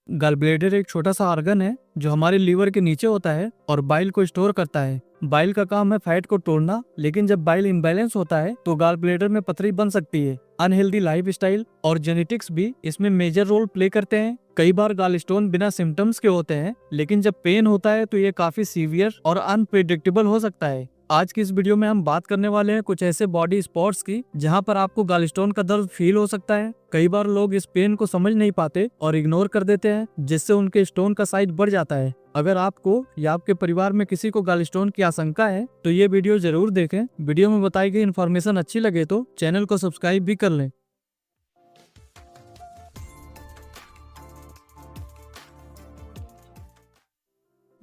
Gall bladder एक छोटा सा ऑर्गन है जो हमारे लीवर के नीचे होता है और बाइल को स्टोर करता है। बाइल का काम है फैट को तोड़ना, लेकिन जब बाइल इम्बैलेंस होता है तो गॉल ब्लैडर में पथरी बन सकती है। अनहेल्दी लाइफस्टाइल और जेनेटिक्स भी इसमें मेजर रोल प्ले करते हैं। कई बार गॉल स्टोन बिना सिम्टम्स के होते हैं, लेकिन जब पेन होता है तो ये काफी सीवियर और अनप्रिडिक्टेबल हो सकता है। आज की इस वीडियो में हम बात करने वाले हैं कुछ ऐसे बॉडी स्पॉट्स की जहां पर आपको गॉल स्टोन का दर्द फील हो सकता है। कई बार लोग इस पेन को समझ नहीं पाते और इग्नोर कर देते हैं, जिससे उनके स्टोन का साइज बढ़ जाता है। अगर आपको या आपके परिवार में किसी को गॉल स्टोन की आशंका है तो ये वीडियो जरूर देखें। वीडियो में बताई गई इन्फॉर्मेशन अच्छी लगे तो चैनल को सब्सक्राइब भी कर लें।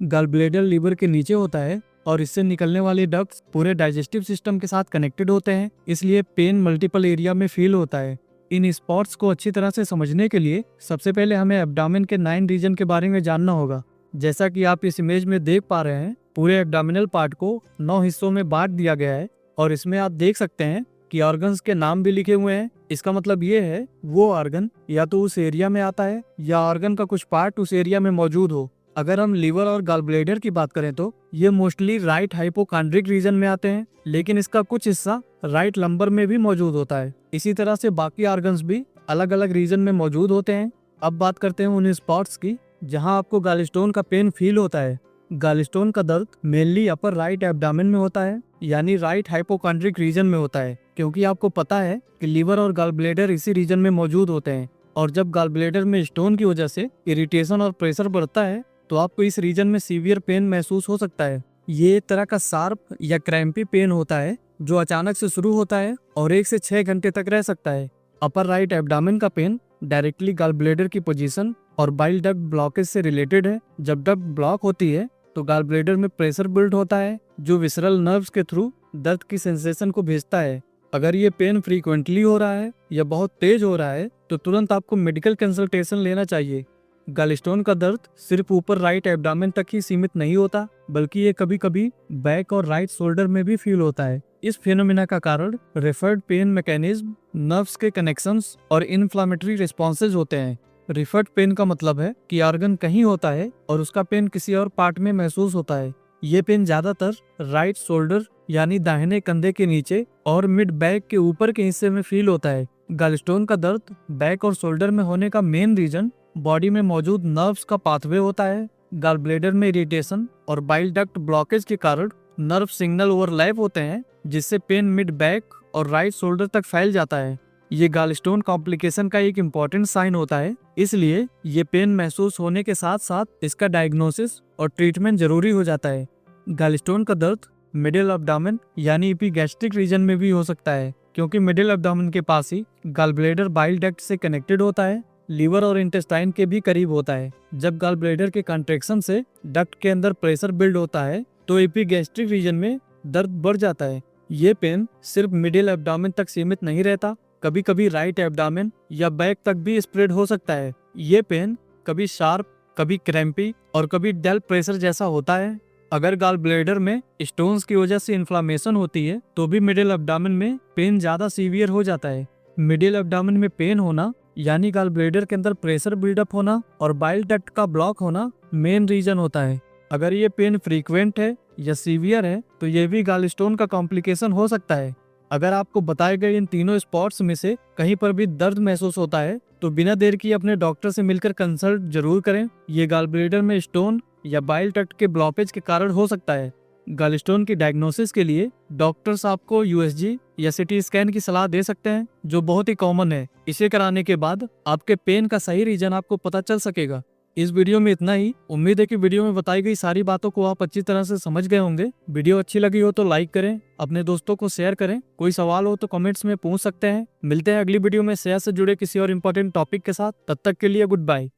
गॉल ब्लैडर लीवर के नीचे होता है और इससे निकलने वाले डक्ट्स पूरे डाइजेस्टिव सिस्टम के साथ कनेक्टेड होते हैं, इसलिए पेन मल्टीपल एरिया में फील होता है। इन स्पॉट्स को अच्छी तरह से समझने के लिए सबसे पहले हमें एब्डोमेन के 9 रीजन के बारे में जानना होगा। जैसा कि आप इस इमेज में देख पा रहे हैं, पूरे एब्डोमिनल पार्ट को 9 हिस्सों में बांट दिया गया है और इसमें आप देख सकते हैं कि ऑर्गन्स के नाम भी लिखे हुए हैं। इसका मतलब ये है वो ऑर्गन या तो उस एरिया में आता है या ऑर्गन का कुछ पार्ट उस एरिया में मौजूद हो। अगर हम लीवर और गॉल ब्लैडर की बात करें तो ये मोस्टली राइट हाइपोकॉन्ड्रिक रीजन में आते हैं, लेकिन इसका कुछ हिस्सा राइट लंबर में भी मौजूद होता है। इसी तरह से बाकी ऑर्गन्स भी अलग अलग रीजन में मौजूद होते हैं। अब बात करते हैं उन स्पॉट्स की जहां आपको गॉल स्टोन का पेन फील होता है। गॉल स्टोन का दर्द मेनली अपर राइट एब्डोमेन में होता है, यानी राइट हाइपोकॉन्ड्रिक रीजन में होता है, क्योंकि आपको पता है कि लीवर और गॉल ब्लैडर इसी रीजन में मौजूद होते हैं। और जब गॉल ब्लैडर में स्टोन की वजह से इरिटेशन और प्रेशर बढ़ता है तो आपको इस रीजन में सीवियर पेन महसूस हो सकता है। ये एक तरह का शार्प या क्रैम्पी पेन होता है जो अचानक से शुरू होता है और 1 से 6 घंटे तक रह सकता है। अपर राइट एब्डोमेन का पेन डायरेक्टली गॉल ब्लैडर की पोजीशन और बाइल डक्ट ब्लॉकेज से रिलेटेड है। जब डक्ट ब्लॉक होती है तो गॉल ब्लैडर में प्रेशर बिल्ड होता है जो विसरल नर्व्स के थ्रू दर्द की सेंसेशन को भेजता है। अगर ये पेन फ्रीक्वेंटली हो रहा है या बहुत तेज हो रहा है तो तुरंत आपको मेडिकल कंसल्टेशन लेना चाहिए। गॉल स्टोन का दर्द सिर्फ ऊपर राइट एब्डोमेन तक ही सीमित नहीं होता, बल्कि ये कभी कभी बैक और राइट शोल्डर में भी फील होता है। इस फिनोमिना का कारण रेफर्ड पेन मैकेनिज्म, नर्व्स के कनेक्शंस और इन्फ्लामेटरी रिस्पॉन्सेज होते हैं। रिफर्ड पेन का मतलब है कि ऑर्गन कहीं होता है और उसका पेन किसी और पार्ट में महसूस होता है। ये पेन ज्यादातर राइट शोल्डर यानी दाहिने कंधे के नीचे और मिड बैक के ऊपर के हिस्से में फील होता है। गॉल स्टोन का दर्द बैक और शोल्डर में होने का मेन रीजन बॉडी में मौजूद नर्व्स का पाथवे होता है। गॉल ब्लैडर में इरिटेशन और बाइल डक्ट ब्लॉकेज के कारण नर्व सिग्नल ओवरलैप होते हैं, जिससे पेन मिड बैक और राइट शोल्डर तक फैल जाता है। ये गॉल स्टोन कॉम्प्लिकेशन का एक इम्पोर्टेंट साइन होता है, इसलिए ये पेन महसूस होने के साथ साथ इसका डायग्नोसिस और ट्रीटमेंट जरूरी हो जाता है। गॉल स्टोन का दर्द मिडिल एब्डोमेन यानी एपिगैस्ट्रिक रीजन में भी हो सकता है, क्योंकि मिडिल एब्डोमेन के पास ही गॉल ब्लैडर बाइल डक्ट से कनेक्टेड होता है, लीवर और इंटेस्टाइन के भी करीब होता है। जब गॉल ब्लैडर के कॉन्ट्रैक्शन से डक्ट के अंदर प्रेशर बिल्ड होता है तो एपिगैस्ट्रिक रीजन में दर्द बढ़ जाता है। ये पेन सिर्फ मिडिल एब्डोमेन तक सीमित नहीं रहता, कभी कभी राइट एब्डोमेन या बैक तक भी स्प्रेड हो सकता है। ये पेन कभी शार्प, कभी क्रैम्पी और कभी डल प्रेशर जैसा होता है। अगर गॉल ब्लैडर में स्टोन्स की वजह से इन्फ्लामेशन होती है तो भी मिडिल एब्डोमेन में पेन ज्यादा सीवियर हो जाता है। मिडिल एब्डोमेन में पेन होना यानी गॉल ब्लैडर के अंदर प्रेशर बिल्डअप होना और बाइल डक्ट का ब्लॉक होना मेन रीजन होता है। अगर ये पेन फ्रीक्वेंट है या सीवियर है तो ये भी गॉल स्टोन का कॉम्प्लिकेशन हो सकता है। अगर आपको बताए गए इन तीनों स्पॉट्स में से कहीं पर भी दर्द महसूस होता है तो बिना देर किए अपने डॉक्टर से मिलकर कंसल्ट जरूर करें। ये गॉल ब्लैडर में स्टोन या बाइल डक्ट के ब्लॉकेज के कारण हो सकता है। गॉल स्टोन की डायग्नोसिस के लिए डॉक्टर्स आपको यूएसजी या सिटी स्कैन की सलाह दे सकते हैं, जो बहुत ही कॉमन है। इसे कराने के बाद आपके पेन का सही रीजन आपको पता चल सकेगा। इस वीडियो में इतना ही। उम्मीद है कि वीडियो में बताई गई सारी बातों को आप अच्छी तरह से समझ गए होंगे। वीडियो अच्छी लगी हो तो लाइक करें, अपने दोस्तों को शेयर करें। कोई सवाल हो तो कमेंट्स में पूछ सकते हैं। मिलते हैं अगली वीडियो में सेहत से जुड़े किसी और इम्पोर्टेंट टॉपिक के साथ। तब तक के लिए गुड बाय।